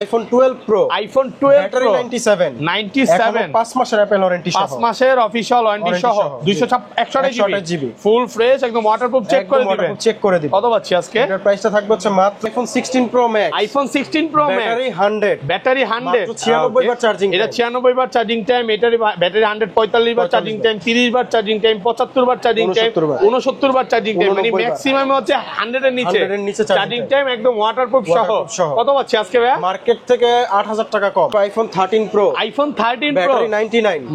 IPhone 12 pro, iPhone 12 battery 97 5 মাসের Apple warranty সহ, 5 মাসের অফিশিয়াল ওয়ারেন্টি সহ 261 জিবি ফুল ফ্রেশ একদম ওয়াটারপ্রুফ চেক করে দিবেন কত পাচ্ছি আজকে? এটার প্রাইসটা থাকবে হচ্ছে মাত্র iPhone 16 pro max, iPhone 16 pro max battery 100 96 বার চার্জিং, এটা 96 বার চার্জিং টাইম, এটার ব্যাটারি 100 45 বার চার্জিং টাইম, 30 বার চার্জিং টাইম, 75 বার চার্জিং টাইম, 69 বার চার্জিং টাইম, মানে ম্যাক্সিমাম হচ্ছে 100 এর নিচে চার্জিং টাইম একদম ওয়াটারপ্রুফ সহ। কত পাচ্ছি আজকে ভাই? মার্কেট থেকে 8000 টাকা কম। IPhone 13 pro, iPhone 13 pro battery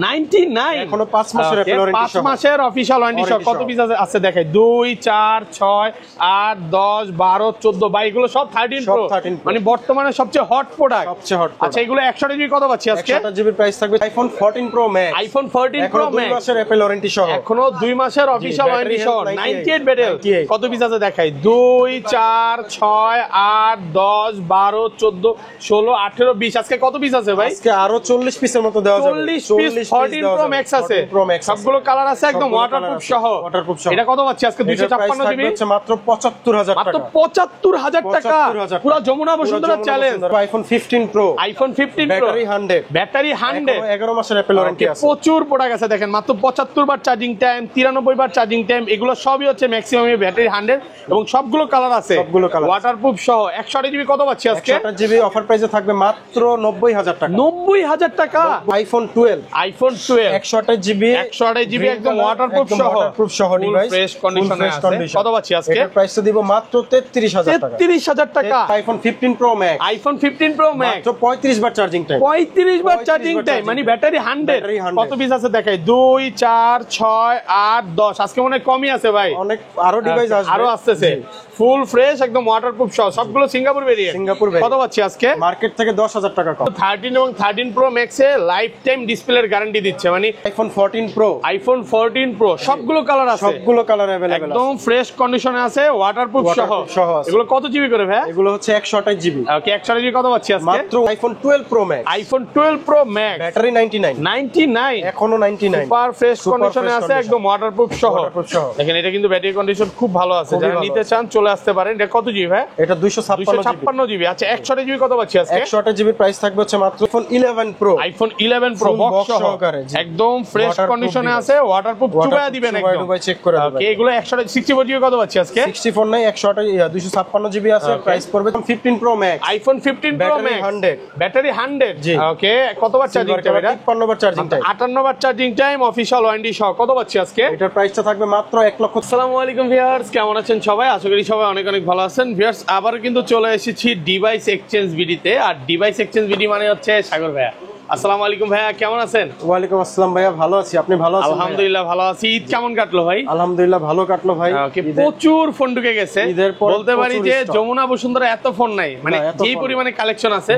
99 এখনো 5 মাসের অ্যাপল ওয়ারেন্টি সহ, 5 মাসের অফিশিয়াল ওয়ারেন্টি সহ। কত পিস আছে দেখাই? 2 4 6 8 10 12 14 22 এগুলো সব 13 প্রো, মানে বর্তমানে সবচেয়ে হট প্রোডাক্ট। আচ্ছা এগুলো 100 জিবি কত পাচ্ছি আজকে? 100 জিবি প্রাইস থাকবে iPhone 14 pro max, iPhone 14 pro max 2 মাসের অ্যাপল ওয়ারেন্টি সহ, এখনো 2 মাসের অফিশিয়াল ওয়ারেন্টি সহ, 98 ব্যাটারি। কত পিস আছে দেখাই? 2 4 6 8 10 12 14 16 18 20 আজকে কত পিস আছে ভাই? আজকে আরো 40 পিসের মতো দেওয়া যাবে। 40 পিস 14 প্রো ম্যাক্স আছে, সবগুলো কালার আছে একদম ওয়াটারপ্রুফ সহ। এটা কত পাচ্ছি আজকে? 256 জিবি হচ্ছে মাত্র 75000 টাকা, মাত্র 75000 টাকা, পুরো Jamuna Bashundhara challenge. IPhone 15 pro, iPhone 15 pro battery 100 11 মাসের অ্যাপল ওয়ারেন্টি আছে, প্রচুর প্রোডাক্ট আছে দেখেন, মাত্র 75 বার চার্জিং টাইম, 93 বার চার্জিং টাইম, এগুলো সবই হচ্ছে ম্যাক্সিমাম ব্যাটারি 100 এবং সবগুলো কালার আছে, ওয়াটারপ্রুফ সহ। 100 জিবি কত পাচ্ছি আজকে? 100 জিবি অফার প্রাইসে থাকবে মাত্র 90000 টাকা, 90000 টাকা। আইফোন 12, আইফোন 12 100 জিবি একদম ওয়াটারপ্রুফ সহ ডিভাইস, ফ্রেশ কন্ডিশনে আছে। কত পাচ্ছি আজকে? এর প্রাইসটা দিব মাত্র 33000 টাকা। IPhone 15 pro max, iPhone 15 pro max মাত্র 35 বার চার্জিং টাইম, 35 বার চার্জিং টাইম, মানে ব্যাটারি 100। কত পিস আছে দেখাই? 2 4 6 8 10 আজকে মনে হয় কমই আছে ভাই, অনেক আরো ডিভাইস আসবে, আরো আসতেছে ফুল ফ্রেশ একদম ওয়াটারপ্রুফ সহ, সবগুলো সিঙ্গাপুর ভেরিয়েন্ট। কত পাচ্ছি আজকে? মার্কেট থেকে 10000 টাকা কম। 13 এবং 13 প্রো ম্যাক্সে লাইফ টাইম ডিসপ্লের গ্যারান্টি দিচ্ছে, মানে আইফোন 14 প্রো, আইফোন 14 প্রো সবগুলো কালার আছে, সবগুলো কালার अवेलेबल আছে, একদম ফ্রেশ কন্ডিশনে আছে, ওয়াটারপ্রুফ সহ। এগুলো কত জিবি করে ভাই? এগুলো হচ্ছে 128 জিবি। ওকে 100 জিবি কত পাচ্ছি আজকে? মাত্র iPhone 12 pro max, iPhone 12 pro max battery 99 এখনো 99 সুপার ফ্রেশ কন্ডিশনে আছে, একদম ওয়াটারপ্রুফ সহ। দেখেন এটা কিন্তু ব্যাটারি কন্ডিশন খুব ভালো আছে, যারা নিতে চান চলে আসতে পারেন। এটা কত জিবি ভাই? এটা 256 জিবি। আচ্ছা 100 জিবি কত পাচ্ছি আজকে? 100 জিবি প্রাইস থাকবে হচ্ছে মাত্র iPhone 11 pro, iPhone 11 pro box সহকারে একদম ফ্রেশ কন্ডিশনে আছে, ওয়াটারপ্রুফ চুবায়া দিবেন একদম, চেক করে দেবেন। ওকে এগুলো 164 জিবি কত পাচ্ছি আজকে? 64 নাই 256 জিবি আছে, প্রাইস পড়বে 15 pro max, iPhone 15 pro max battery 100। ওকে কতবার চার্জিং টাইম? এটা 58 বার চার্জিং টাইম, 58 বার চার্জিং টাইম অফিশিয়াল ওয়ারেন্টি সহ। কত পাচ্ছি আজকে? এটার প্রাইসটা থাকবে মাত্র 1 লক্ষ। আসসালামু আলাইকুম ভিউয়ার্স, কেমন আছেন সবাই? আশা করি সবাই অনেক অনেক ভালো আছেন। ভিউয়ার্স আবার কিন্তু চলে এসেছি ডিভাইস এক্সচেঞ্জ বিডিতে, আর ডিভাইস এক্সচেঞ্জ বিডি মানে হচ্ছে সাগর ভাইয়া। আসসালামু আলাইকুম ভাইয়া, কেমন আছেন? ওয়ালাইকুম আসসালাম ভাইয়া, ভালো আছি, আপনি ভালো আছেন? আলহামদুলিল্লাহ ভালো আছি। ঈদ কেমন কাটলো ভাই? আলহামদুলিল্লাহ ভালো কাটলো ভাই। প্রচুর ফোন ঢুকে গেছে, বলতে পারি যে যমুনা বসুন্ধরা এত ফোন নাই, মানে যেই পরিমাণে কালেকশন আছে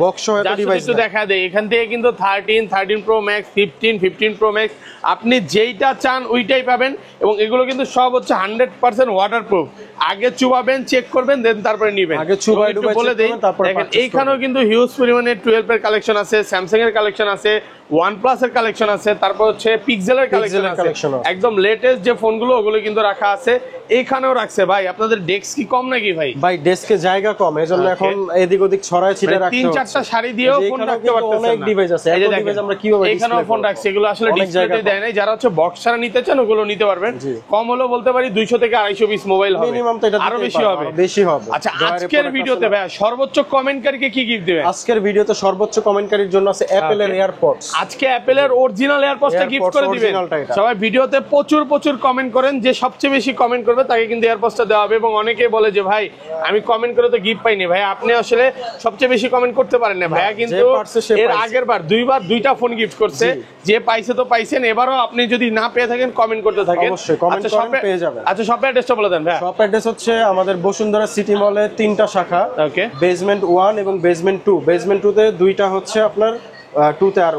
একটু দেখা দেয়। এখান থেকে কিন্তু 13 প্রো ম্যাক্স, 15 প্রো ম্যাক্স আপনি যেইটা চান ওইটাই পাবেন, এবং এগুলো কিন্তু সব হচ্ছে 100% ওয়াটারপ্রুফ। আগে চুবাবেন, চেক করবেন, দেন তারপরে নিবেন। আগে চুবাই ডুবাই বলে দেই, দেখেন এইখানেও কিন্তু হিউজ পরিমাণে 12 এর কালেকশন আছে, স্যামসাং এর কালেকশন আছে, OnePlus এর কালেকশন আছে, তারপর হচ্ছে পিক্সেলের কালেকশন আছে, একদম লেটেস্ট যে ফোনগুলো ওগুলো কিন্তু রাখা আছে। এইখানেও রাখছে ভাই। আপনাদের ডেস্ক কি কম নাকি ভাই? ভাই ডেস্কে জায়গা কম, এজন্য এখন এদিক ওদিক ছড়ায় ছিটে রাখতে হচ্ছে। 3-4টা শাড়ি দিয়েও ফোন রাখতে পারতেছেন না, অনেক ডিভাইস আছে। এই ডিভাইস আমরা কিভাবে এখানেও ফোন রাখছি, এগুলো আসলে ডিসপ্লেতে দেয় নাই। যারা হচ্ছে বক্স ছাড়া নিতে চান ওগুলো নিতে পারবেন। কম হলো বলতে পারি 200 থেকে 250 পিস মোবাইল হবে, মিনিমাম তো এটা আরো বেশি হবে। আচ্ছা আজকের ভিডিওতে ভাই সর্বোচ্চ কমেন্টকারীকে কি গিফট দিবেন? আজকের ভিডিওতে সর্বোচ্চ কমেন্টকারীর জন্য আছে অ্যাপলের এয়ারপডস। আজকে অ্যাপলের অরিজিনাল এয়ারপডসটা গিফট করে দিবেন। সবাই ভিডিওতে প্রচুর কমেন্ট করেন, যে সবচেয়ে বেশি কমেন্ট করবে তাকে কিন্তু এয়ারপডসটা দেওয়া হবে। এবং অনেকেই বলে যে ভাই আমি কমেন্ট করে তো গিফট পাইনি। ভাই আপনি আসলে সবচেয়ে বেশি কমেন্ট করতে পারেন না। ভাইয়া কিন্তু এর আগের বার 2টা ফোন গিফট করছে, যে পাইছে তো পাইছেন, এবারও আপনি যদি না পেয়ে থাকেন কমেন্ট করতে থাকেন, অবশ্যই কমেন্ট করেন, পেয়ে যাবেন। আচ্ছা শপের অ্যাড্রেসটা বলে দেন ভাই। শপ অ্যাড্রেস হচ্ছে আমাদের বসুন্ধরা সিটি মলে 3টা শাখা, ওকে, বেসমেন্ট 1 এবং বেসমেন্ট 2। বেসমেন্ট 2 তে 2টা হচ্ছে আপনার 2 তে, আর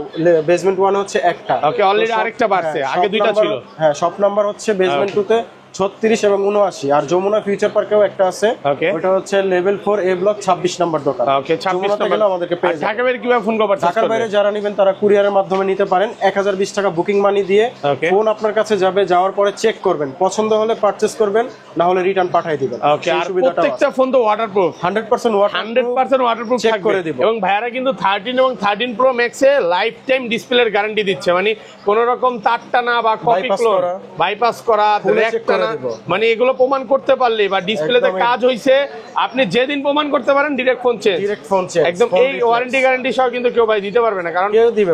বেসমেন্ট 1 হচ্ছে একটা। ওকে অলরেডি আরেকটা বাড়ছে, আগে 2টা ছিল। হ্যাঁ শপ নাম্বার হচ্ছে বেসমেন্ট 2 তে 36 এবং 79। আর যমুনা ফিউচার পার্কেও একটা আছে, ওটা হচ্ছে লেভেল 4 এ ব্লক 26 নম্বর দোকান। ওকে, 26 নম্বর গেলে আমাদেরকে পেয়ে যাবেন। ঢাকা বাইরে কিভাবে ফোন করবেন? ঢাকার বাইরে যারা নেবেন তারা কুরিয়ারের মাধ্যমে নিতে পারেন। 1020 টাকা বুকিং মানি দিয়ে ফোন আপনার কাছে যাবে, যাওয়ার পরে চেক করবেন, পছন্দ হলে পারচেজ করবেন, না হলে রিটার্ন পাঠিয়ে দিবেন। ওকে, আর প্রত্যেকটা ফোন তো ওয়াটারপ্রুফ, 100% ওয়াটারপ্রুফ চেক থাকবে করে দিব। এবং ভাইয়ারা কিন্তু 13 এবং 13 প্রো ম্যাক্সে লাইফ টাইম ডিসপ্লের গ্যারান্টি দিচ্ছে, মানে কোন রকম তার টানা বা কপি ক্লোন, বাইপাস করা, র্যাক টানা, মানে এগুলো প্রমাণ করতে পারলে বা ডিসপ্লেতে কাজ হইছে, আপনি যেদিন প্রমাণ করতে পারেন ডিরেক্ট ফোন চেঞ্জ, একদম এই ওয়ারেন্টি গ্যারান্টি সহ কিন্তু কেউ ভাই দিতে পারবে না, কারণ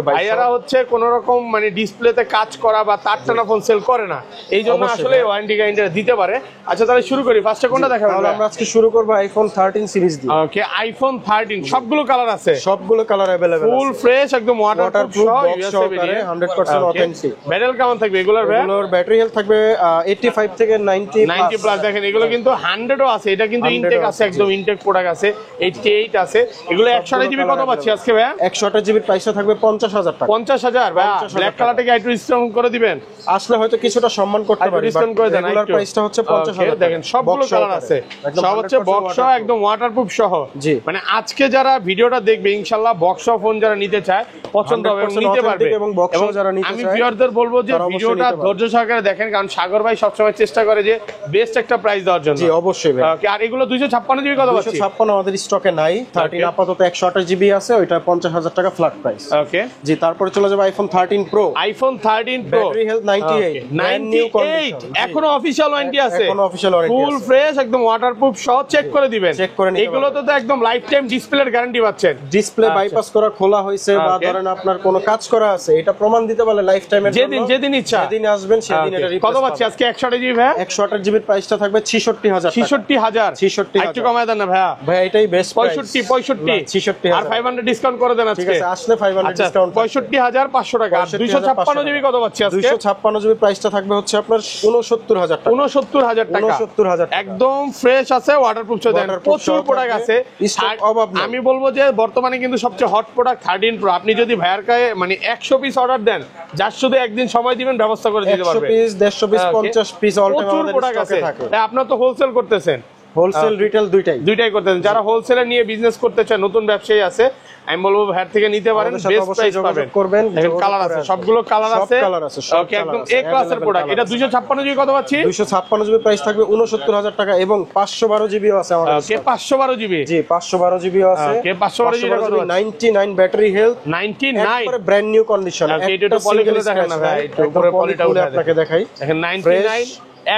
ভাইয়ারা হচ্ছে কোন রকম মানে ডিসপ্লেতে কাজ করা বা তার টানা ফোন সেল করে না, এই জন্য আসলে ওয়ারেন্টি গ্যারান্টি দিতে পারে। আচ্ছা, তাহলে শুরু করি। ফার্স্টে কোনটা দেখাবেন? আমরা আজকে শুরু করব আইফোন 13 সিরিজ দিয়ে। ওকে, আইফোন 13 সবগুলো কালার আছে, সবগুলো কালার अवेलेबल আছে, ফুল ফ্রেশ একদম ওয়াটারপ্রুফ সহ, বক্স সহকারে 100% অথেন্টিক। ব্যাটারি কেমন থাকবে এগুলোর? এগুলোর ব্যাটারি হেলথ থাকবে 85 থেকে 90 প্লাস। দেখেন এগুলো কিন্তু 100 ও আছে, এটা কিন্তু ইনটেক আছে, একদম ইনটেক প্রোডাক্ট আছে, 88 আছে। এগুলো 128 জিবি কত পাচ্ছি আজকে ভাই? 128 জিবির প্রাইসটা থাকবে 50,000 টাকা। 50,000 ভাই, ব্ল্যাক কালারটাকে একটু ডিসকাউন্ট করে দিবেন, আসলে হয়তো কিছুটা সম্মান করতে পারি, ডিসকাউন্ট করে দেন। রেগুলার প্রাইসটা হচ্ছে 50,000। দেখেন সবগুলো কালার আছে, সব হচ্ছে বক্স সহ, একদম ওয়াটারপ্রুফ সহ। মানে আজকে যারা ভিডিওটা দেখবে ইনশাআল্লাহ বক্স সহ ফোন যারা নিতে চায় পছন্দ হবে এবং নিতে পারবে। এবং আমি ভিউয়ারদের বলবো যে ভিডিওটা ধৈর্য সহকারে দেখেন, কারণ সাগর ভাই সবসময় চেষ্টা করে যে বেস্ট একটা প্রাইস দেওয়ার জন্য। জি অবশ্যই ভাই। আর এগুলো 256 জিবি কত পাচ্ছি? 256 আমাদের স্টকে নাই, 13 আপাতত 128 জিবি আছে, ওইটা 50,000 টাকা ফ্ল্যাট প্রাইস। ওকে জি, তারপরে চলে যাবে iPhone 13 pro. IPhone 13 pro battery health 98 এখনো অফিশিয়াল ওয়ারেন্টি আছে, এখনো অফিশিয়াল ওয়ারেন্টি আছে, ফুল ফ্রেশ একদম ওয়াটারপ্রুফ সহ। চেক করে দিবেন, চেক করে নিতে এগুলো তো একদম লাইফ টাইম ডিসপ্লের গ্যারান্টি পাচ্ছেন। ডিসপ্লে বাইপাস করা, খোলা হইছে বা ধরেন আপনার কোনো কাজ করা আছে, এটা প্রমাণ দিতে পারলে লাইফ টাইমের জন্য যেদিন ইচ্ছা যেদিন আসবেন সেদিন এটা রিপ্লেস কত পাচ্ছি আজকে? 128 জিবি ভাই, 128 জিবির প্রাইসটা থাকবে 66,000 টাকা। 66,000 একটু কমায় দেন না ভাইয়া। ভাই এটাই বেস্ট প্রাইস। 65 আর 500 ডিসকাউন্ট করে দেন আজকে। ঠিক আছে, আসলে 500 ডিসকাউন্ট। 65,500 টাকা। 256 জিবি কত পাচ্ছি আজকে? 256 জিবির প্রাইসটা থাকবে হচ্ছে আপনার 69,000 টাকা। 69,000 টাকা, 69,000 টাকা একদম ফ্রেশ আছে, ওয়াটারপ্রুফ সহ। দেন প্রচুর প্রোডাক্ট আছে, স্টক অভাব নেই। আমি বলবো যে বর্তমানে কিন্তু সবচেয়ে হট প্রোডাক্ট 13 প্রো। আপনি যদি ভাইয়ার কাছে মানে 100 পিস অর্ডার দেন, যার শুধু একদিন সময় দিবেন ব্যবস্থা করে দিতে পারবে। 100 piece, 150 piece, 50 piece all time আমাদের স্টকে থাকে। আপনারা তো হোলসেল করতেছেন, হোলসেল রিটেল দুইটাই করতেছেন। যারা হোলসেলে নিয়ে বিজনেস করতে চায়, নতুন ব্যবসায়ী আছে, আমি বলবো ভাইয়ার থেকে নিতে পারেন, বেস্ট প্রাইস পাবেন। কালার আছে, সবগুলো কালার আছে, ওকে একদম এ ক্লাসের প্রোডাক্ট। এটা 256 জিবি কত পাচ্ছি? 256 জিবি প্রাইস থাকবে 69,000 টাকা এবং 512 জিবিও আছে আমাদের। ওকে, 512 জিবি। জি, 512 জিবিও আছে। ওকে, 512 জিবি কত? 99 ব্যাটারি হেলথ, 99 একবারে ব্র্যান্ড নিউ কন্ডিশন। ওকে, এটা পলিগুলো দেখেন না ভাই, একটু উপরে পলিটা উঠে আপনাকে দেখাই। দেখেন 99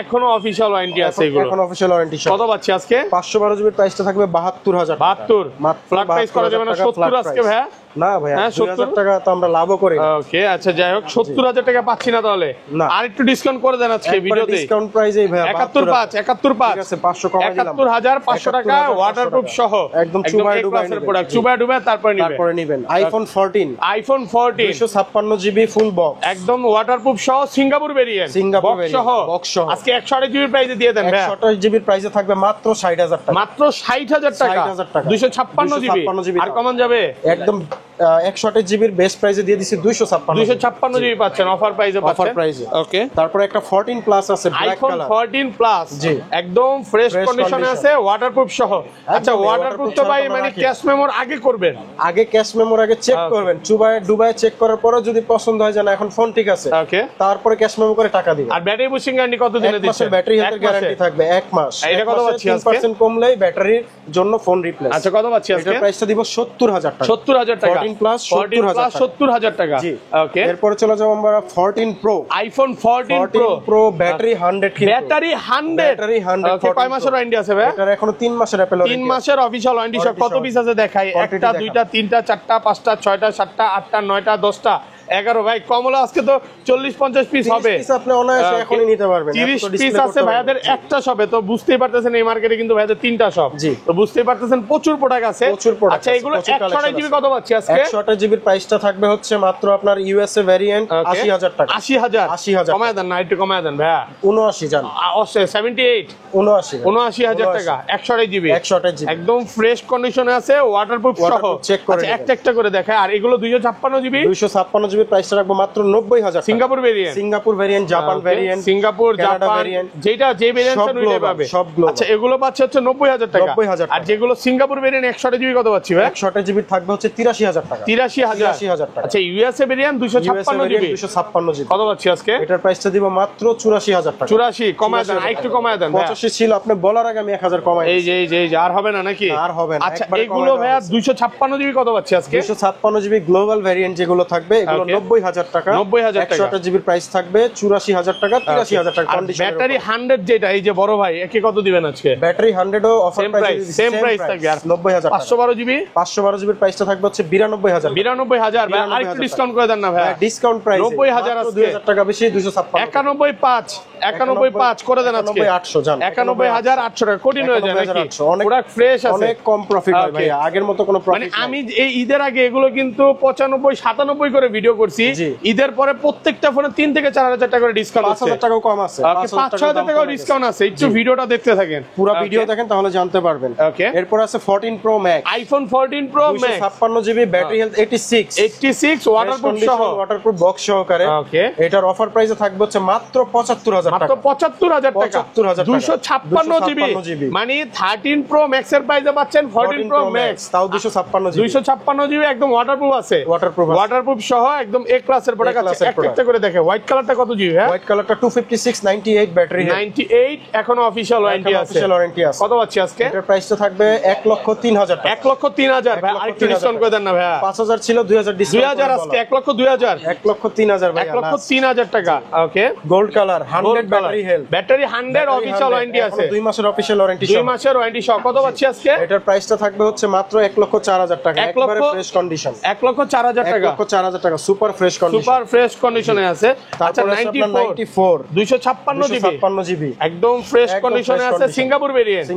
এখনো অফিশিয়াল ওয়ারেন্টি আছে এগুলো। এখন অফিশিয়াল ওয়ারেন্টি কত পাচ্ছি আজকে? 512 জিবির প্রাইসটা থাকবে 72,000 টাকা। 72 ফ্ল্যাট প্রাইস করা যাবে না? 70 আজকে ভাই? না ভাই, 2000 টাকা তো আমরা লাভও করি। ওকে, আচ্ছা যাই হোক, 70,000 টাকা পাচ্ছি না তাহলে? আর একটু ডিসকাউন্ট করে দেন আজকে ভিডিওতে। ডিসকাউন্ট প্রাইসেই ভাই 71.5 ঠিক আছে, 500 কমাই দিলাম। 71,500 টাকা ওয়াটারপ্রুফ সহ, একদম চুবাই প্রোডাক্ট, চুবাই ডুবাই তারপরে নেবেন। আইফোন 14 256 জিবি ফুল বক্স, একদম ওয়াটারপ্রুফ সহ, সিঙ্গাপুর ভেরিয়েন্ট, বক্স সহ। আজকে 128 জিবি প্রাইসে দিয়ে দেন ভাই। 128 জিবির প্রাইসে থাকবে মাত্র 60,000 টাকা। মাত্র 60,000 টাকা। 256 জিবি আর কমন যাবে একদম 128 জিবির বেস্ট প্রাইসে দিয়ে দিছি 256 জিবি পাচ্ছেন, অফার প্রাইসে পাচ্ছেন। ওকে, তারপরে একটা 14 প্লাস আছে ব্ল্যাক আইফোন কালার। 14 প্লাস জি, একদম ফ্রেশ কন্ডিশনে আছে, ওয়াটারপ্রুফ সহ। আচ্ছা, ওয়াটারপ্রুফ তো ভাই মানে ক্যাশ মেমোর আগে করবেন, আগে ক্যাশ মেমোর আগে চেক করবেন, ডুবাই চেক করার পরে যদি পছন্দ হয় যে না এখন ফোন ঠিক আছে, ওকে, তারপরে ক্যাশ মেমো করে টাকা দিবেন। আর ব্যাটারি বুস্টিং গ্যারান্টি কত দিনে দিচ্ছেন? ব্যাটারি হেলথ গ্যারান্টি থাকবে 1 মাস। এটা কত পাচ্ছি আজকে? 3% কমলেই ব্যাটারির জন্য ফোন রিপ্লেস। আচ্ছা, কত পাচ্ছি আজকে? এটার প্রাইসটা দিব 70,000 টাকা। 70,000 টাকা 14 প্লাস 70,000 টাকা। জি, ওকে, এরপর চলে যাব আমরা 14 প্রো। আইফোন 14 প্রো ব্যাটারি 100 কিন্তু ব্যাটারি 100। ওকে, কয় মাসের ওয়ারেন্টি আছে ভাই? এটার এখনো 3 মাসের অ্যাপেল ওয়ারেন্টি। 3 মাসের অফিশিয়াল ওয়ারেন্টি। সব কত পিস আছে দেখাই? 1টা 2টা 3টা 4টা 5টা 6টা 7টা 8টা 9টা 10টা 11। ভাই কমলা আজকে তো 40-50 পিস হবে। আপনি অনায়াসে এখনই নিতে পারবেন। 30 পিস আছে ভাইয়াদের একটা শপে, তো বুঝতেই পারতেছেন এই মার্কেটে কিন্তু ভাইয়াদের 3টা শপ, তো বুঝতেই পারতেছেন প্রচুর প্রোডাক্ট আছে। আচ্ছা, এগুলো 128 জিবি কত পাচ্ছি আজকে? 128 জিবির প্রাইসটা থাকবে হচ্ছে মাত্র আপনার ইউএসএ ভ্যারিয়েন্ট 80,000 টাকা। 80,000 কমায় দেন না, একটু কমায় দেন ভাইয়া। 79 জান 78 79,000 টাকা 128 জিবি একদম ফ্রেশ কন্ডিশনে আছে, ওয়াটারপ্রুফ সহ। চেক করে একটা একটা করে দেখায়। আর এগুলো 256 জিবি জিবি প্রাইসটা রাখবো মাত্র 90,000 Singapore variant, Singapore variant, Japan variant, Singapore Japan যেটা যে ভেরিয়েন্টটা নিতে পাবে সবগুলো। আচ্ছা এগুলো পাচ্ছে হচ্ছে 90,000 টাকা। 90,000 আর যেগুলো সিঙ্গাপুর ভেরিয়েন্ট 128 জিবি কত পাচ্ছি ভাই? 128 জিবি থাকবে হচ্ছে 83,000 টাকা। 83,000 টাকা। আচ্ছা ইউএসএ ভেরিয়েন্ট 256 জিবি 256 জিবি কত পাচ্ছি আজকে? এটার প্রাইসটা দিব মাত্র 84,000 টাকা। 84 কমায় দেন, আরেকটু কমায় দেন। 85 ছিল, আপনি বলার আগে আমি 1000 কমাই। এই যে আর হবে না নাকি? আর হবে না। আচ্ছা এগুলো ভাইয়া 256 জিবি কত পাচ্ছি আজকে? 256 জিবি গ্লোবাল ভেরিয়েন্ট যেগুলো থাকবে এগুলো 90,000 টাকা। 90,000 টাকা। 128 জিবির প্রাইস থাকবে 84,000 টাকা, 83,000 টাকা কন্ডিশন। ব্যাটারি 100 যেটা এই যে বড় ভাই একে কত দিবেন আজকে? ব্যাটারি 100 ও অফার প্রাইস সেম প্রাইস থাকবে। আর 90,000 টাকা। 512 জিবি 512 জিবির প্রাইসটা থাকবে হচ্ছে 92,000। 92,000 ভাই, আরেকটু ডিসকাউন্ট করে দেন না ভাই। ডিসকাউন্ট প্রাইস 90,000 আজকে 2000 টাকা বেশি 256। 91,5 করে দেন আজকে। 91,800 জান। 91,800 টাকা কঠিন হয়ে যায় নাকি? 91,800 অনেক পুরো ফ্রেশ আছে, অনেক কম প্রফিট হয় ভাই, আগের মতো কোনো মানে প্রফিট আমি এই ঈদের আগে এগুলো কিন্তু 95-97 করে ভিডিও করছি। ঈদের পরে প্রত্যেকটা ফোনে 3 থেকে 4,000 টাকা করে ডিসকাউন্ট আছে। 5,000 টাকাও কম আছে, 5,000 টাকাও ডিসকাউন্ট আছে। একটু ভিডিওটা দেখতে থাকেন, পুরো ভিডিও দেখেন তাহলে জানতে পারবেন। ওকে এরপর আছে 14 pro max, iPhone 14 pro max 256 GB, battery health 86 waterproof সহ, ওয়াটারপ্রুফ বক্স সহকারে। ওকে এটার অফার প্রাইসে থাকবে হচ্ছে মাত্র 75,000 টাকা। মাত্র 75,000 টাকা। 75,000 টাকা। 256 জিবি মানে 13 প্রো ম্যাক্স এর প্রাইসে পাচ্ছেন 14 প্রো ম্যাক্স, তাও 256 জিবি। 256 জিবি একদম ওয়াটারপ্রুফ আছে, ওয়াটারপ্রুফ সহ একদম এ ক্লাসের প্রোডাক্ট আছে। একটা করে দেখে হোয়াইট কালারটা কত জিবি? হ্যাঁ হোয়াইট কালারটা 256 98 ব্যাটারি হেলথ 98 এখনো অফিশিয়াল ওয়ারেন্টি আছে। কত পাচ্ছি আজকে? এটার প্রাইসটা থাকবে 1,03,000 টাকা। 1,03,000 ভাই, আরেকটু ডিসকাউন্ট করে দেন না ভাই। 5,000 ছিল 2,000 ডিসকাউন্ট 2,000 আজকে 1,02,000 1,03,000 ভাই। 1,03,000 টাকা। Okay gold colour 100 battery health, battery 100 official warranty আছে, 2 মাসের অফিশিয়াল ওয়ারেন্টি 2 মাসের ওয়ারেন্টি সহ। কত পাচ্ছি আজকে? এটার প্রাইসটা থাকবে হচ্ছে মাত্র 1,04,000 টাকা, একবারে ফ্রেশ কন্ডিশন। 1,04,000 টাকা, 1,04,000 টাকা super fresh condition, super fresh কন্ডিশনে আছে। আচ্ছা 94 256 জিবি একদম ফ্রেশ কন্ডিশনে আছে, সিঙ্গাপুর ভেরিয়েন্ট,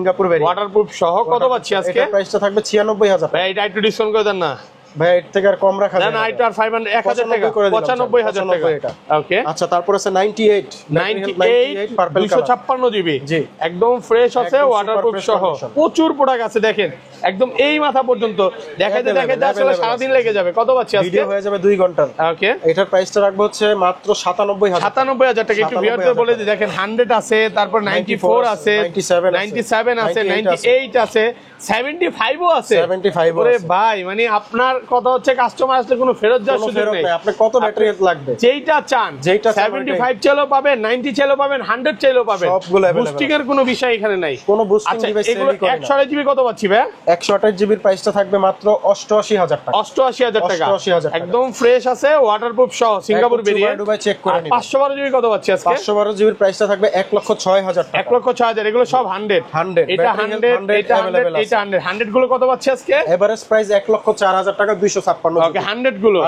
ওয়াটারপ্রুফ সহ। কত পাচ্ছি আজকে? এটার প্রাইসটা থাকবে 96,000 ভাই এটা একটু ডিসকাউন্ট করে দেন না ভাই, এর থেকে আর কম রাখা যায় না। এটা 1,000 টাকা, 95,000 টাকা এটা। ওকে আচ্ছা তারপর আছে 98 256 জিবি একদম ফ্রেশ আছে, ওয়াটারপ্রুফ সহ। প্রচুর প্রোডাক্ট আছে দেখেন, একদম এই মাথা পর্যন্ত দেখাইতে আসলে সারা দিন লেগে যাবে। কত পাচ্ছি আজকে? ভিডিও হয়ে যাবে 2 ঘন্টা। ওকে এটার প্রাইসটা রাখবো হচ্ছে মাত্র 97,000 টাকা। একটু ভিউয়ারদের বলে দিই, দেখেন 100 আছে, তারপর 94 আছে, 97 আছে, 98 আছে, 75 ও আছে। 75 ওরে ভাই মানে আপনার কথা হচ্ছে কাস্টমার আসলে কোনো ফেরত যাওয়ার সুযোগ নেই। আপনি কত ব্যাটারি হেলথ লাগবে যেইটা চান, 75 চাইলেও পাবেন, 90 চাইলেও পাবেন, 100 চাইলেও পাবেন, সবগুলো अवेलेबल। বুস্টিং এর কোনো বিষয় এখানে নাই। কোনো বুস্টিং ডিভাইস সেল করে না। 128 জিবি কত পাচ্ছি ভাই? 128 জিবির প্রাইসটা থাকবে মাত্র 88,000 টাকা। 88,000 টাকা 88,000 টাকা একদম ফ্রেশ আছে, ওয়াটারপ্রুফ সহ, সিঙ্গাপুর ভেরিয়েন্ট। চেক করে নিন। 512 জিবি কত পাচ্ছি আজকে? 512 জিবির প্রাইসটা থাকবে 1,06,000 টাকা। 1,06,000 এগুলো সব 100 ব্যাটারি এটা 100 হেলথ এটা 100 available এটা 100 100 গুলো কত পাচ্ছি আজকে? এভারেজ প্রাইস 1,04,000 টাকা 256 ওকে 100 গুলো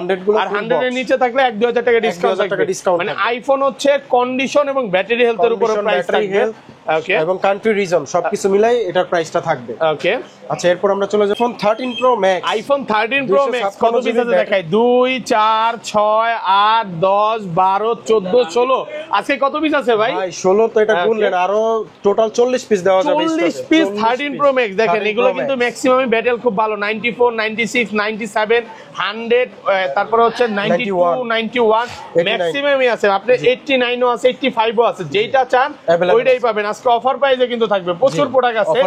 আর 100 এর নিচে থাকলে 1-2,000 টাকা ডিসকাউন্ট থাকবে। মানে আইফোন হচ্ছে কন্ডিশন এবং ব্যাটারি হেলথের উপর প্রাইস থাকবে। ওকে এবং কান্ট্রি রিজন সবকিছু মিলাই এটার প্রাইসটা থাকবে। ওকে আচ্ছা এরপর আমরা চলে যাব phone 13 pro max. IPhone 13 pro max কত পিস আছে দেখাই? 2 4 6 8 10 12 14 16 আজকে কত পিস আছে ভাই? ভাই 16 তো এটা গুনলেন, আরো টোটাল 40 পিস দেওয়া যাবে। 40 পিস 13 প্রো ম্যাক্স দেখেন, এগুলো কিন্তু ম্যাক্সিমাম ব্যাটেল খুব ভালো, 94 96 97 100 তারপরে হচ্ছে 92 91 ম্যাক্সিমামই আছে। আপনি 89 ও আছে, 85 ও আছে, যেটা চান ওইটাই পাবেন। আজকে অফার প্রাইসে কিন্তু থাকবে, প্রচুর প্রোডাক্ট আছে।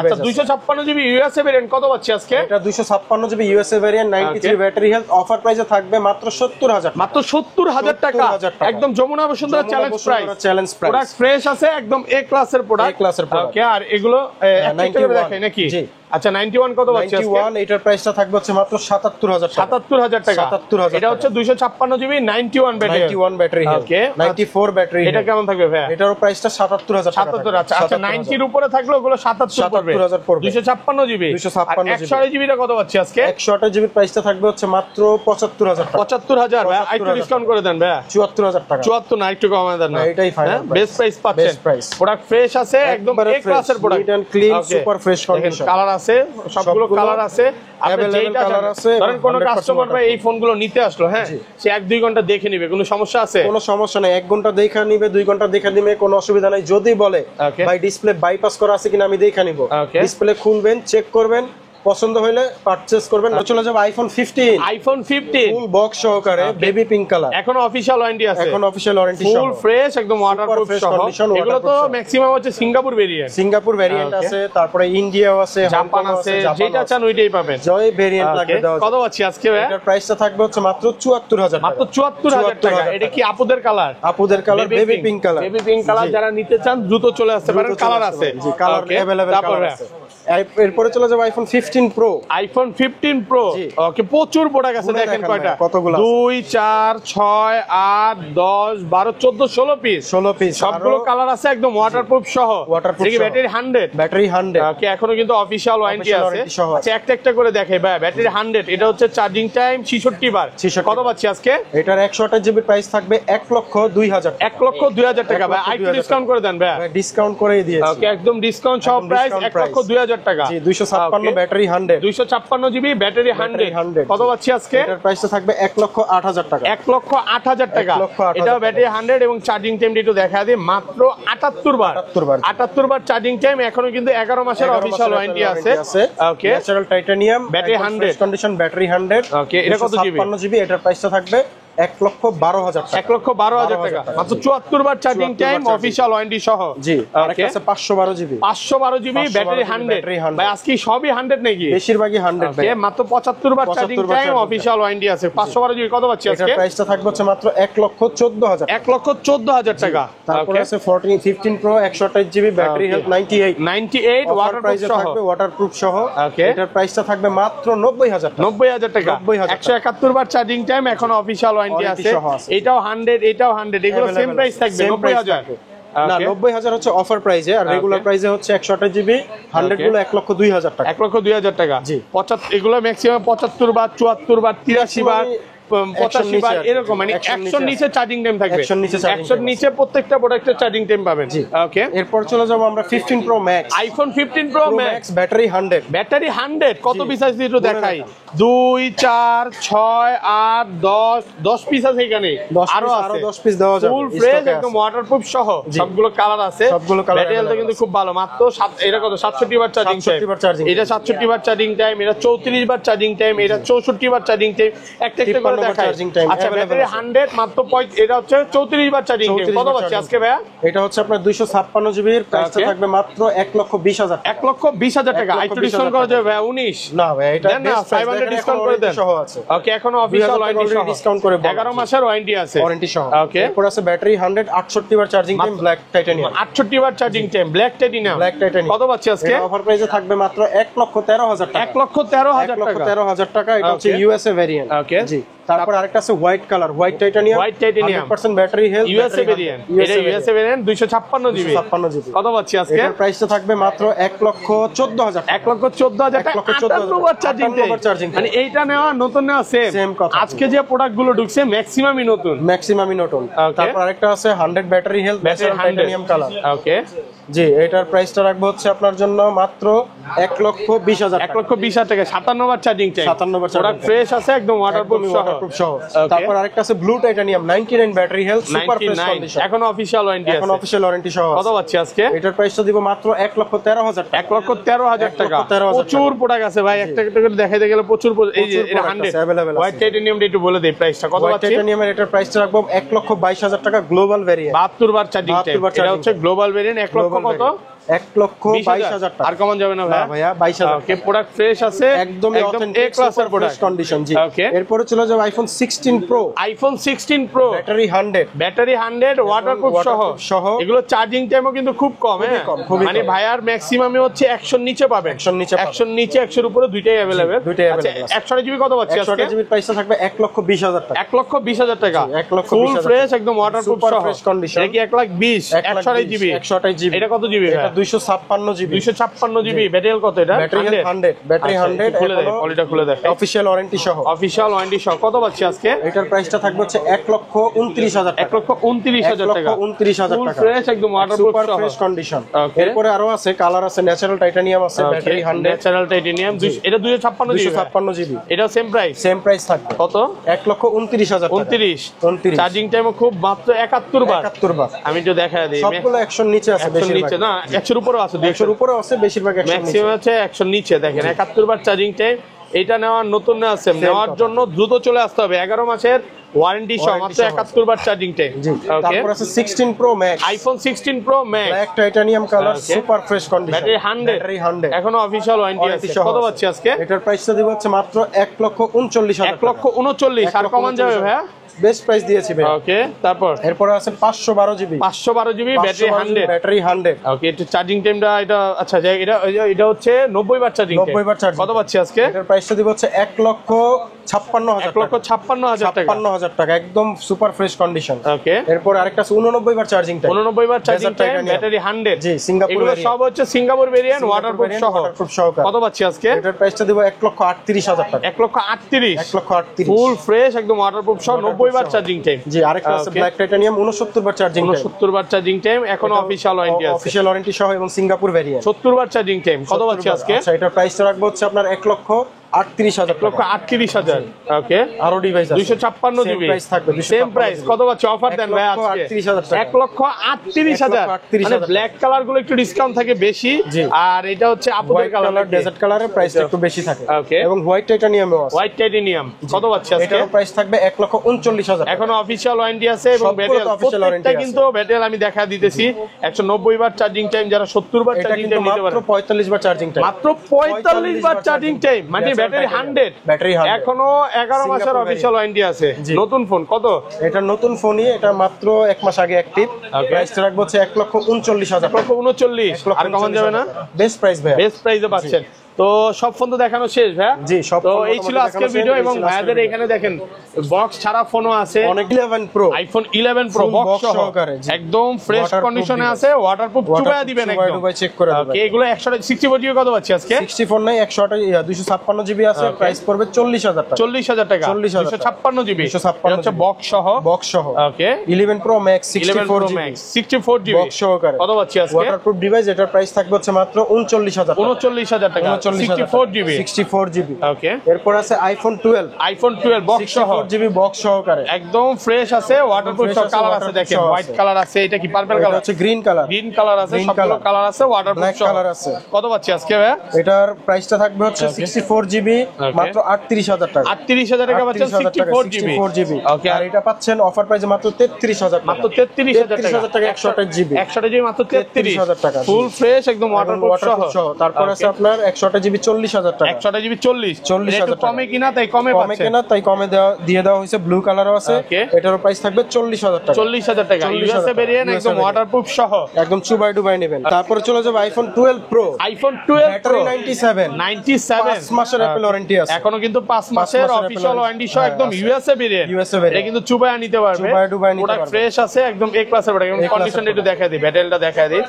আচ্ছা 256 জিবি ইউএসএ ভেরিয়েন্ট কত পাচ্ছি আজকে? এটা 256 GB USA variant 93 battery health, offer প্রাইসে থাকবে মাত্র 70,000 মাত্র 70,000 টাকা একদম Jamuna Bashundhara challenge price. Product fresh আছে, একদম এ ক্লাসের প্রোডাক্ট। ওকে আর এগুলো একটা করে দেখাই নাকি? আচ্ছা 91 কত পাচ্ছি আজকে? 91 এটার প্রাইসটা থাকবে হচ্ছে মাত্র 77,000 টাকা। 77,000 টাকা। এটা হচ্ছে 256 GB 91 battery. 91 battery health. Okay 94 battery. এটা কেমন থাকবে ভাই? এটারও প্রাইসটা 77,000 টাকা। 77 আচ্ছা আচ্ছা 90 এর উপরে থাকলে ওগুলো 77 পড়বে। 256 জিবি। 128 জিবিটা কত পাচ্ছি আজকে? 128 জিবির প্রাইসটা থাকবে হচ্ছে মাত্র 75,000 টাকা। 75,000 ভাই, একটু ডিসকাউন্ট করে দেন ভাই। 74,000 টাকা। 74 না, একটু কমায় দেন না। এটাই ফাইনাল বেস্ট প্রাইস পাচ্ছেন। প্রোডাক্ট ফ্রেশ আছে, একদম এ ক্লাসের product, neat and clean, super fresh condition. Colour আছে, সবগুলো কালার আছে, अवेलेबल কালার আছে। ধরেন কোন কাস্টমার ভাই এই ফোনগুলো নিতে আসলো, হ্যাঁ সে 1-2 ঘন্টা দেখে নেবে, কোনো সমস্যা আছে? কোনো সমস্যা নাই, 1 ঘন্টা দেখা নিবে, 2 ঘন্টা দেখা দিবে, কোনো অসুবিধা নাই। যদি বলে ভাই ডিসপ্লে বাইপাস করা আছে কিনা আমি দেখা নিব, ডিসপ্লে খুলবেন, চেক করবেন, পছন্দ হলে পারচেজ করবেন। চলে যাবে আইফোন 15 ফুল বক্স সহকারে বেবি পিঙ্ক কালার। এখন অফিশিয়াল ওয়ারেন্টি আছে, এখন অফিশিয়াল ওয়ারেন্টি সহ, ফুল ফ্রেশ একদম ওয়াটারপ্রুফ সহ। এগুলো তো ম্যাক্সিমাম হচ্ছে সিঙ্গাপুর ভেরিয়েন্ট আছে, তারপরে ইন্ডিয়াও আছে, জাপান আছে, যেটা চান ওইটাই পাবেন। জয় ভেরিয়েন্ট লাগে দাও। কত আছে আজকে ভাই? এটার প্রাইসটা থাকবে হচ্ছে মাত্র 74000 টাকা। মাত্র 74000 টাকা। এটা কি আপুদের কালার? আপুদের colour baby pink colour. Baby pink colour যারা নিতে চান দ্রুত চলে আসতে পারেন, কালার আছে, জি কালার अवेलेबल কালার আছে। এরপরে চলে যাবে আইফোন 15 প্রো। আইফোন 15 প্রো ওকে, প্রচুর প্রোডাক্ট আছে। দেখেন কয়টা, কতগুলো? 2 4 6 8 10 12 14 16 পিস, 16 পিস, সবগুলো কালার আছে, একদম ওয়াটারপ্রুফ সহ। দেখি ব্যাটারি 100, ব্যাটারি 100 ওকে। এখনো কিন্তু অফিশিয়াল ওয়ারেন্টি আছে। আচ্ছা একটা একটা করে দেখাই ভাই। ব্যাটারি 100, এটা হচ্ছে চার্জিং টাইম 66 বার। কত পাচ্ছি আজকে? এটার 128 জিবি প্রাইস থাকবে 1,02,000 টাকা। 1,02,000 টাকা ভাই। আইটু ডিসকাউন্ট করে দেন ভাই। ডিসকাউন্ট করে দিয়েছি, ওকে, একদম ডিসকাউন্ট সহ প্রাইস 1,02,000 টাকা। জি 256 ব্যাটারি 100, 256 জিবি ব্যাটারি 100। কত পাচ্ছি আজকে? এটার প্রাইসটা থাকবে 1,08,000 টাকা। 1,08,000 টাকা। এটাও ব্যাটারি 100 এবং চার্জিং টাইম একটু দেখা দিই, মাত্র 78 বার। 78 বার চার্জিং টাইম। এখনো কিন্তু 11 মাসের অফিশিয়াল ওয়ারেন্টি আছে, okay. Natural titanium, battery 100 condition, battery 100, okay. এটা কত জিবি? 56 জিবি। এটার প্রাইসটা থাকবে 1,12,000 টাকা। 1,12,000 টাকা। মাত্র 74 বার চার্জিং টাইম, অফিশিয়াল ওয়ারেন্টি সহ। জি, আরেকটা আছে 512 জিবি। 512 GB battery 100। ভাই আজকে সবই 100 নাকি? বেশিরভাগই 100 ভাই। মাত্র 75 বার চার্জিং টাইম, অফিশিয়াল ওয়ারেন্টি আছে। 512 জিবি কত পাচ্ছি আজকে? এটার প্রাইসটা থাকবে হচ্ছে মাত্র 1,14,000 টাকা। 1,14,000 টাকা। তারপরে আছে 15 pro 128 GB battery health 98 waterproof সহ। থাকবে, ওয়াটারপ্রুফ সহ। ওকে। এটার প্রাইসটা থাকবে মাত্র 90,000 টাকা। 90,000 টাকা। 171 বার চার্জিং টাইম, এখন অফিশিয়াল ওয়ারেন্টি আছে। এটাও 100, এটাও 100, এগুলো সেম প্রাইস থাকবে 90,000। না 90,000 হচ্ছে অফার প্রাইসে, আর রেগুলার প্রাইসে হচ্ছে 128 জিবি 100 গুলো 1,02,000 টাকা। 1,02,000 টাকা। জি, 75 এগুলো ম্যাক্সিমাম 75 বার, 74 বার, 83 বার, 85 বার, এরকম মানে 100 নিচে চার্জিং টাইম থাকবে। 100 নিচে প্রত্যেকটা প্রোডাক্টের চার্জিং টাইম পাবেন। ওকে। এরপর চলে যাব আমরা 15 pro max. IPhone 15 pro max battery 100। Battery 100 কত পিস আছে একটু দেখাই। 2 4 6 8 10 পিস আছে এখানে, আরো 10 পিস দেওয়া যাবে। ফুল ফ্রেশ একদম ওয়াটারপ্রুফ সহ, সবগুলো কালার আছে। ব্যাটারিটা কিন্তু খুব ভালো। মাত্র এটা কত 67 বার চার্জিং টাইম। এটা 67 বার চার্জিং টাইম, এটা 34 বার চার্জিং টাইম, এটা 64 বার চার্জিং টাইম। একটা একটা করে দেখাই। আচ্ছা ব্যাটারি 100 মাত্র এটা হচ্ছে 34 বার চার্জিং টাইম। কত পাচ্ছি আজকে ভাইয়া? এটা হচ্ছে আপনার 256 জিবির, প্রাইসটা থাকবে মাত্র 1,20,000 টাকা। 1,20,000 টাকা। আইটু ডিসকাউন্ট করা যাবে ভাইয়া 19? না ভাই, এটা 500 ডিসকাউন্ট করে দেন সহ আছে। ওকে, এখনো অফিশিয়াল ওয়ারেন্টি সহ ডিসকাউন্ট করে 11 মাসের ওয়ারেন্টি আছে, ওয়ারেন্টি সহ। ওকে। এরপর আছে ব্যাটারি 100 68 বার চার্জিং টাইম, ব্ল্যাক টাইটানিয়াম। 68 বার চার্জিং টাইম, ব্ল্যাক টাইটানিয়াম। কত পাচ্ছি আজকে? অফার প্রাইসে থাকবে মাত্র 1,13,000 টাকা। 1,13,000 টাকা। 1,13,000 টাকা। এটা হচ্ছে ইউএসএ ভেরিয়েন্ট। ওকে। জি। তারপর আরেকটা আছে white colour, white titanium, 100% battery health, USA variant. এটা ইউএসএ ভেরিয়েন্ট 256 জিবি। 256 জিবি। কত পাচ্ছি আজকে? এর প্রাইসটা থাকবে মাত্র 1,14,000 টাকা। 1,14,000 টাকা। 58 বার চার্জিং টাইম। মানে এইটা নেওয়া নতুন নেওয়া সেম কথা। আজকে যে প্রোডাক্ট গুলো ঢুকছে ম্যাক্সিমামই নতুন। তারপর আরেকটা আছে 100 ব্যাটারি হেলথ, টাইটানিয়াম কালার। ওকে। জি, এটার প্রাইসটা রাখবো হচ্ছে আপনার জন্য মাত্র 1,20,000 টাকা। 1,20,000 টাকা। 57 বার চার্জিং টাইম। 57 বার প্রোডাক্ট ফ্রেশ আছে, একদম ওয়াটারপ্রুফ সহ। তারপর আরেকটা আছে blue titanium 99 battery health, super fresh condition. এখন অফিশিয়াল ওয়ারেন্টি আছে। এখন অফিশিয়াল ওয়ারেন্টি সহ। কত পাচ্ছি আজকে? এটার প্রাইসটা দিব মাত্র 1,13,000 টাকা। 1,13,000 টাকা। প্রচুর প্রোডাক্ট আছে ভাই, একটা একটা করে দেখাইতে গেলে প্রচুর। এই যে এটা 100 अवेलेबल আছে। হোয়াইট টাইটানিয়ামটা একটু বলে দেই প্রাইসটা কত পাচ্ছি? টাইটানিয়ামের এটার প্রাইসটা রাখবো 1,22,000 টাকা, গ্লোবাল ভেরিয়েন্ট। 72 বার চার্জিং টাইম। এটা হচ্ছে গ্লোবাল ভেরিয়েন্ট। 1 লক্ষ কত? 1,22,000 টাকা। আর কমন যাবে না ভাইয়া 22,000। ওকে, প্রোডাক্ট ফ্রেশ আছে, একদম এ ক্লাসের প্রোডাক্ট কন্ডিশন। জি। ওকে। এরপর চলে যাব iPhone 16 pro. IPhone 16 pro battery 100, battery 100 waterproof সহ। এগুলো চার্জিং টাইমও কিন্তু খুব কম। হ্যাঁ, মানে ভাইয়ার ম্যাক্সিমামে হচ্ছে 100 নিচে পাবেন। 100 নিচে 100 উপরে দুইটাই अवेलेबल। 100 জিবি কত পাচ্ছি আজকে? 100 জিবি প্রাইসটা থাকবে 1,20,000 টাকা। 1,20,000 টাকা। 1,20,000 ফুল ফ্রেশ একদম ওয়াটারপ্রুফ সহ ফ্রেশ কন্ডিশন। এটা কি 1,20,000? 128 জিবি। 128 জিবি। এটা কত জিবি? এটা 256 জিবি। 256 জিবি। ব্যাটারি কত এটা? Battery 100, battery 100। খুলে দেখ, পলিটা খুলে দেখ। অফিশিয়াল ওয়ারেন্টি সহ। অফিশিয়াল ওয়ারেন্টি সহ। কত পাচ্ছি আজকে? এটার প্রাইসটা থাকবে হচ্ছে 1,29,000 টাকা। 1,29,000 টাকা। 1,29,000 ফুল টাকা। ফ্রেশ একদম ওয়াটারপ্রুফ সহ, ফ্রেশ কন্ডিশন। ওকে। এরপরে আরো আছে, কালার আছে, ন্যাচারাল টাইটানিয়াম আছে, ব্যাটারি 100, ন্যাচারাল টাইটানিয়াম। এটা 256 জিবি। 256 জিবি। এটা সেম প্রাইস। সেম প্রাইস থাকবে। কত? 1,29,000 টাকা। 29। চার্জিং টাইমও খুব মাত্র 71 বার। 71 বার। আমি একটু দেখায় দিই। সবগুলো 100 নিচে আছে, বেশি নিচে না, 100 উপরে আছে, 100 উপরে আছে, বেশিরভাগ 100 ম্যাক্সিমাম আছে 100 নিচে। দেখেন 71 বার চার্জিং টাইম। এটা নেওয়ার নতুন না আছে, নেওয়ার জন্য দ্রুত চলে আসতে হবে। 11 মাসের ওয়ারেন্টি সহ, মাত্র 71 বার চার্জিং টাইম। ওকে, তারপর আছে 16 pro max, iPhone 16 pro max, black titanium colour, super fresh condition, battery 100, এখনো অফিশিয়াল ওয়ারেন্টি আছে। কত পাচ্ছি আজকে? এটার প্রাইসটা দিব হচ্ছে মাত্র 1,39,000, 1,39,000। আর কমান যাবে ভাইয়া? বেস্ট প্রাইস দিয়েছি ভাই। ওকে, তারপর এরপর আছে 512 জিবি, 512 জিবি, ব্যাটারি 100, ব্যাটারি 100। ওকে, একটু চার্জিং টাইমটা এটা আচ্ছা, এটা হচ্ছে 90 বার চার্জিং, 90 বার চার্জিং। কত পাচ্ছি আজকে? এটার প্রাইসটা দিব হচ্ছে 1,56,000, 1,56,000 টাকা, 56,000 টাকা, একদম সুপার ফ্রেশ কন্ডিশন। ওকে, এরপর আরেকটা আছে 89 বার চার্জিং টাইম, 89 বার চার্জিং টাইম, ব্যাটারি 100। জি, সিঙ্গাপুর এগুলো সব হচ্ছে সিঙ্গাপুর ভেরিয়েন্ট, ওয়াটারপ্রুফ সহ। কত পাচ্ছি আজকে? এটার প্রাইসটা দিব 1,38,000 টাকা, 1,38,000, 1,38,000 ফুল ফ্রেশ একদম ওয়াটারপ্রুফ সহ, 90 বার চার্জিং টাইম। জি, আরেকটা আছে ব্ল্যাক টাইটানিয়াম, 69 বার চার্জিং টাইম, 69 বার চার্জিং টাইম, এখনো অফিশিয়াল ওয়ারেন্টি আছে, অফিশিয়াল ওয়ারেন্টি সহ, এবং সিঙ্গাপুর ভেরিয়েন্ট 70 বার চার্জিং টাইম। কত পাচ্ছি আজকে? আচ্ছা, এটার প্রাইসটা রাখবো হচ্ছে আপনার 1,38,000, 1,38,000। ওকে, আরো ডিভাইস আছে 256 জিবি, প্রাইস থাকবে, সেম প্রাইস। কত পাচ্ছি অফার দেন ভাই আজকে? 1,38,000 টাকা, 1,38,000। মানে ব্ল্যাক কালার গুলো একটু ডিসকাউন্ট থাকে বেশি, আর এটা হচ্ছে আপুদের কালার, ডেজার্ট কালারের প্রাইসটা একটু বেশি থাকে। ওকে, এবং হোয়াইট টাইটানিয়ামও আছে, হোয়াইট টাইটানিয়াম। কত পাচ্ছি আজকে? এটার প্রাইস থাকবে 1,39,000 টাকা, এখনো অফিশিয়াল ওয়ারেন্টি আছে, এবং সবগুলো তো official warranty ব্যাটারি আছে। কিন্তু ব্যাটারি আমি দেখা দিতেছি 190 বার চার্জিং টাইম, যারা 70 বার এটা চার্জিং কিন্তু টাইম নিতে মাত্র পারে 45 বার চার্জিং টাইম, মাত্র 45 বার চার্জিং টাইম, মানে ব্যাটারি 100, ব্যাটারি 100, এখনো 11 মাসের অফিশিয়াল ওয়ারেন্টি আছে। নতুন ফোন কত? এটা নতুন ফোনই, এটা মাত্র 1 মাস আগে অ্যাক্টিভ। প্রাইসটা রাখবো হচ্ছে 1,39,000 টাকা, 1,39,000। আর কমান যাবে না? বেস্ট প্রাইস ভাই, বেস্ট প্রাইসে পাচ্ছেন। তো সব ফোন তো দেখানো শেষ ভাই। জি, সব তো ফোন এই ছিল আজকের ভিডিও, এবং ভাইয়াদের এখানে দেখেন বক্স ছাড়া ফোনও আছে, অনেক 11 pro, iPhone 11 pro Full box box সহ, সহকারে, জি। একদম ফ্রেশ Waterproof কন্ডিশনে device, আছে, ওয়াটারপ্রুফ চুবায়া দিবেন একদম, চেক করে দেবেন। ওকে, এগুলো 164 জিবি। কত পাচ্ছি আজকে? 64 নাই, 256 জিবি আছে, প্রাইস পড়বে 40,000 টাকা, 40,000 টাকা, 256 জিবি, 256 হচ্ছে বক্স সহ, বক্স সহ। ওকে, 11 pro max 11 pro 64 GB, max 64 GB box সহকারে। কত পাচ্ছি আজকে? ওয়াটারপ্রুফ ডিভাইস, এটার প্রাইস থাকবে হচ্ছে মাত্র 39,000 টাকা, 39,000 টাকা, 64 জিবি, 64 জিবি। ওকে, এরপর আছে আইফোন 12, আইফোন 12 বক্স সহ, 64 জিবি বক্স সহকারে, একদম ফ্রেশ আছে, ওয়াটারপ্রুফ fresh আছে, কালার আছে, waterproof দেখেন সহ হোয়াইট আছে। কালার আছে, এটা কি পার্পল এটা কালার? হচ্ছে গ্রিন কালার, গ্রিন কালার আছে, Green সবগুলো color। কালার আছে, ওয়াটারপ্রুফ ব্ল্যাক সহ। কালার আছে। কত পাচ্ছি আজকে ভাই? এটার প্রাইসটা থাকবে হচ্ছে 64 জিবি, মাত্র 38,000 টাকা, 38,000 টাকা পাচ্ছেন 64 জিবি। 64 জিবি। ওকে, আর এটা পাচ্ছেন অফার প্রাইসে মাত্র 33,000 টাকা, মাত্র 33,000 টাকা, 33,000 টাকা 128 জিবি, 128 জিবি মাত্র 33,000 টাকা, ফুল ফ্রেশ একদম ওয়াটারপ্রুফ সহ। তারপর আছে আপনার 128 জিবি 40,000 টাকা, 128 জিবি 40,000 টাকা। কমে কিনা, তাই কমে কমে পাচ্ছেন। কেনা তাই কমে দিয়ে দেওয়া হয়েছে, ব্লু কালারও আছে। Okay. এটারও প্রাইস থাকবে 40,000 টাকা, 40,000 টাকা, 40,000 ইউএসএ ভেরিয়েন্ট, USA একদম variant। ওয়াটারপ্রুফ সহ, একদম চুবাই ডুবাই নেবেন। তারপরে চলে যাবে iPhone 12 pro, iPhone 12 battery pro 97, 5 মাসের অ্যাপল ওয়ারেন্টি আছে, এখনো কিন্তু 5 মাসের মাসের অফিশিয়াল Apple ওয়ারেন্টি সহ, হ্যাঁ, একদম আছে। USA variant, USA variant। এটা কিন্তু চুবায়া নিতে পারবে, চুবায়া ডুবায়া নিতে প্রোডাক্ট পারবে। ফ্রেশ আছে, একদম এ ক্লাসের প্রোডাক্ট, এবং class-এর কন্ডিশনটা একটু দেখায় দিই, ব্যাটারিটা দেখায় দিই,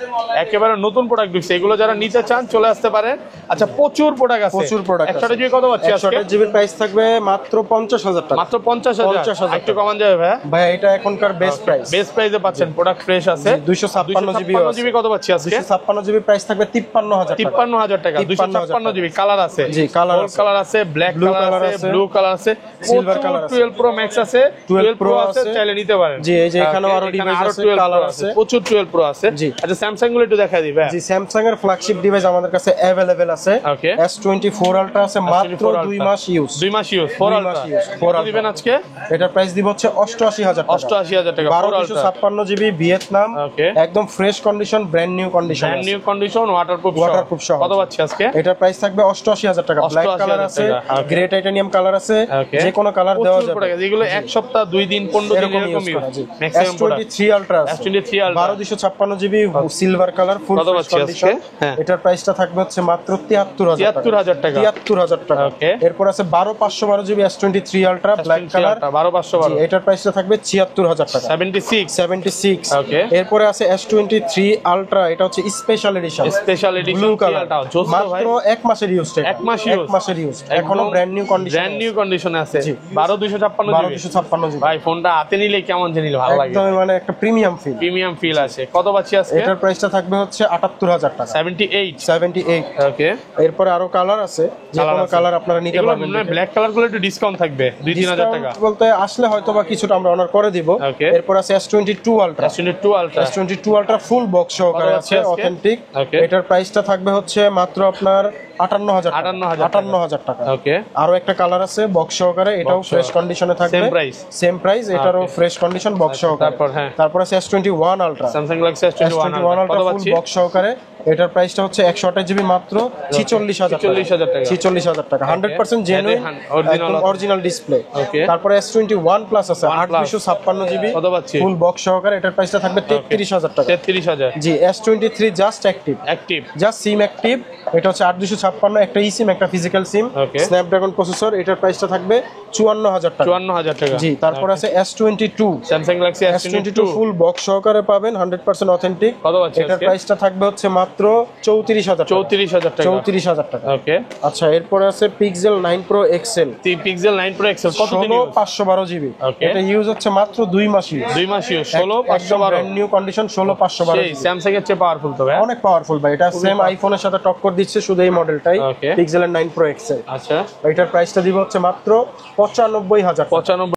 একেবারে নতুন প্রোডাক্ট দিচ্ছে। এগুলো যারা নিতে চান চলে আসতে পারেন। আচ্ছা, প্রচুর প্রোডাক্ট আছে, প্রচুর প্রোডাক্ট 128 জিবি কত পাচ্ছি আজকে? 128 জিবির প্রাইস থাকবে মাত্র 50,000 টাকা, মাত্র 50,000, 50,000 একটু কমান যাবে ভাই? ভাই এটা এখনকার বেস্ট প্রাইস, বেস্ট প্রাইসে পাচ্ছেন, প্রোডাক্ট ফ্রেশ আছে। 256 জিবি 256 জিবি কত পাচ্ছি আজকে? 256 জিবি প্রাইস থাকবে 53,000 টাকা, 53,000 টাকা, 256 জিবি কালার আছে, জি, কালার গোল্ড আছে, কালার আছে, ব্ল্যাক Blue কালার color আছে, আছে, ব্লু কালার আছে, Silver color আছে। 12 প্রো ম্যাক্স আছে, 12 প্রো আছে, আছে, চাইলে নিতে পারেন। জি, এই যে এখানেও Okay, আরো এখানে ডিভাইস আরো আছে, 12 কালার Pro আছে, প্রচুর 12 প্রো আছে। জি। আচ্ছা, স্যামসাং গুলো একটু দেখাই দিবে। জি, স্যামসাং এর ফ্ল্যাগশিপ ডিভাইস আমাদের কাছে अवेलेबल আছে। Okay. S24 আলট্রা আছে, মাত্র 2 মাস ইউজ, 2 মাস ইউজ, 4 2 আলট্রা মাস use, 4 কত দিবেন আজকে? এটার প্রাইস দিব হচ্ছে 88,000 টাকা, 88,000 টাকা, 4 আলট্রা, 1256 জিবি ভিয়েতনাম, Okay. একদম fresh condition, brand new condition, brand new condition, waterproof Waterproof সহ। কত পাচ্ছি আজকে? এটার প্রাইস থাকবে 88,000 টাকা, ব্ল্যাক 88,000 কালার আছে, টাকা, okay. গ্রে টাইটানিয়াম কালার আছে, Okay. যে কোনো কালার দেওয়া প্রচুর যাবে, product আছে, এগুলো এক সপ্তাহ 2 দিন 15 দিন এরকম ইউজ ইউজ করা, জি। Maximum product. S23 আলট্রা আছে, S23 ultra 1256 GB silver colour, full কত ফ্রেশ পাচ্ছি কন্ডিশন। আজকে? হ্যাঁ। এটার প্রাইসটা থাকবে হচ্ছে মাত্র 73,000 টাকা, 73,000 টাকা, 73,000 টাকা। Okay. এরপর আছে 12512 GB S23 ultra, black colour, 12512 এটার প্রাইসটা থাকবে 76,000 টাকা, 76 Okay. এরপরে আছে S23 আলট্রা, এটা হচ্ছে special edition, special edition blue colour, জোস ভাই, মাত্র 1 মাসের ইউজ, 1 মাস ইউজ, 1 মাসের ইউজ, এখনো brand new condition, brand new কন্ডিশনে আছে, জি। 12256 জিবি 1256 জিবি, ভাই, ফোনটা হাতে নিলে কেমন জানি ভালো লাগে, একদম মানে একটা প্রিমিয়াম ফিল, প্রিমিয়াম ফিল আছে। কত পাচ্ছি আজকে? এটার প্রাইসটা থাকবে হচ্ছে 78,000 টাকা, 78 78। ওকে। এরপরে আরো কালার আছে, যে কোনো কালার আপনারা নিতে পারবেন। ব্ল্যাক কালার গুলো একটু ডিসকাউন্ট থাকবে 2-3 হাজার টাকা বলতে আসলে হয়তো বা কিছুটা আমরা অনার করে দিব। এরপর আছে S22 ultra. S22 ultra full box সহকারে আছে, অথেন্টিক। এটার প্রাইসটা থাকবে হচ্ছে মাত্র আপনার 58,000 টাকা। আরো একটা কালার আছে বক্স সহকারে, এটাও ফ্রেশ কন্ডিশনে থাকবে, সেম প্রাইস, এটারও ফ্রেশ কন্ডিশন বক্স সহকারে। তারপর আছে S21 ultra, Samsung Galaxy S21 ultra full box সহকারে, এটার প্রাইসটা হচ্ছে 128 জিবি মাত্র 46,000 টাকা। 46,000 টাকা 100% জেনুইন অরিজিনাল ডিসপ্লে। তারপরে S21 প্লাস আছে 856 জিবি ফুল বক্স সহকারে, এটার প্রাইসটা থাকবে 33,000 টাকা। 33,000 জি। S23 জাস্ট অ্যাক্টিভ, জাস্ট সিম অ্যাক্টিভ, এটা হচ্ছে 856, একটা ই সিম একটা ফিজিক্যাল সিম, স্ন্যাপড্রাগন প্রসেসর, এটার প্রাইসটা থাকবে 54,000 টাকা। 54,000 টাকা। জি। তারপর আছে S22, Samsung Galaxy S22 full box সহকারে পাবেন, 100% অথেন্টিক। এটার প্রাইসটা থাকবে হচ্ছে মাত্র 34,000 টাকা। 34,000 টাকা। ওকে। আচ্ছা, এরপরে আছে Pixel 9 Pro XL। Pixel 9 Pro XL কত দিন ইউজ? 512 জিবি। এটা ইউজ হচ্ছে মাত্র 2 মাস ইউজ। 2 মাস ইউজ, 16/512 ব্র্যান্ড নিউ কন্ডিশন, 16/512। সেই স্যামসাং এর চেয়ে পাওয়ারফুল তো ভাই, অনেক পাওয়ারফুল ভাই। এটা সেম আইফোনের সাথে টক্কর দিচ্ছে, শুধু এই মডেলটাই, Pixel 9 Pro XL। আচ্ছা, এটার প্রাইসটা দিব হচ্ছে মাত্র 95,000 95